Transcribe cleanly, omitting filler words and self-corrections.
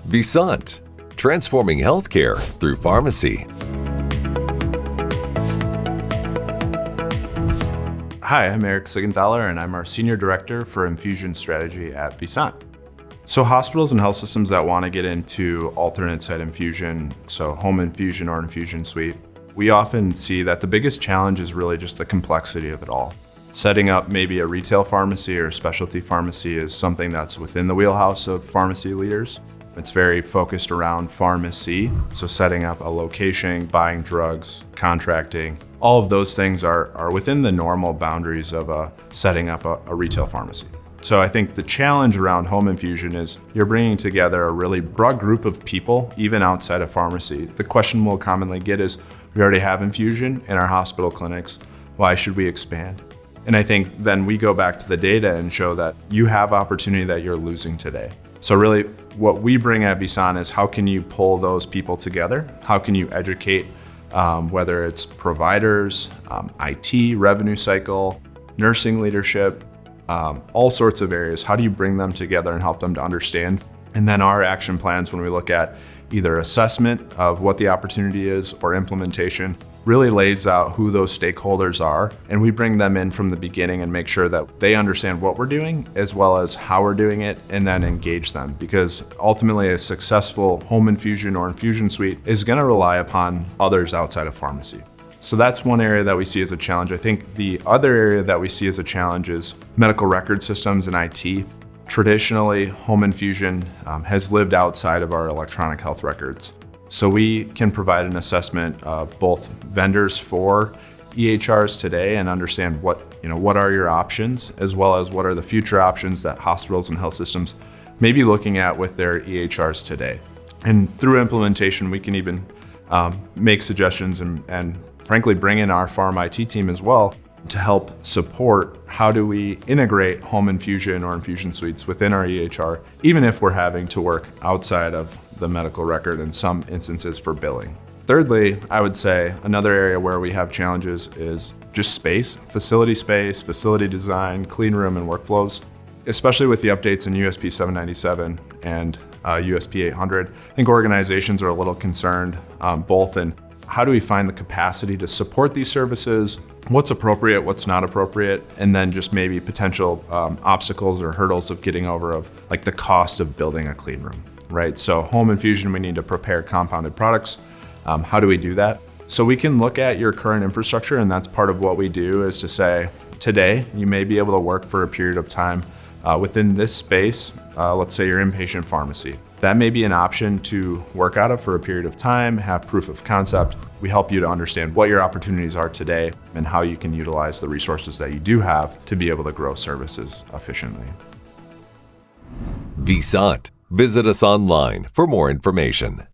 Visant, transforming healthcare through pharmacy. Hi, I'm Erick Siegenthaler, and I'm our Senior Director for Infusion Strategy at Visant. So hospitals and health systems that want to get into alternate site infusion, so home infusion or infusion suite, we often see that the biggest challenge is really just the complexity of it all. Setting up maybe a retail pharmacy or specialty pharmacy is something that's within the wheelhouse of pharmacy leaders. It's very focused around pharmacy, so setting up a location, buying drugs, contracting, all of those things are within the normal boundaries of setting up a retail pharmacy. So I think the challenge around home infusion is you're bringing together a really broad group of people, even outside of pharmacy. The question we'll commonly get is, we already have infusion in our hospital clinics, why should we expand? And I think then we go back to the data and show that you have opportunity that you're losing today. So really what we bring at Visant is how can you pull those people together? How can you educate, whether it's providers, IT, revenue cycle, nursing leadership, all sorts of areas. How do you bring them together and help them to understand? And then our action plans, when we look at either assessment of what the opportunity is or implementation, really lays out who those stakeholders are. And we bring them in from the beginning and make sure that they understand what we're doing as well as how we're doing it, and then engage them. Because ultimately a successful home infusion or infusion suite is gonna rely upon others outside of pharmacy. So that's one area that we see as a challenge. I think the other area that we see as a challenge is medical record systems and IT. Traditionally, home infusion has lived outside of our electronic health records. So we can provide an assessment of both vendors for EHRs today and understand what are your options, as well as what are the future options that hospitals and health systems may be looking at with their EHRs today. And through implementation, we can even make suggestions and frankly bring in our pharma IT team as well to help support how do we integrate home infusion or infusion suites within our EHR, even if we're having to work outside of the medical record in some instances for billing. Thirdly, I would say another area where we have challenges is just space, facility design, clean room and workflows, especially with the updates in USP 797 and USP 800. I think organizations are a little concerned both in how do we find the capacity to support these services, what's appropriate, what's not appropriate, and then just maybe potential obstacles or hurdles of getting over of like the cost of building a clean room, right? So home infusion, we need to prepare compounded products. How do we do that? So we can look at your current infrastructure, and that's part of what we do is to say, today, you may be able to work for a period of time within this space, let's say your inpatient pharmacy. That may be an option to work out of for a period of time, have proof of concept. We help you to understand what your opportunities are today and how you can utilize the resources that you do have to be able to grow services efficiently. Visant. Visit us online for more information.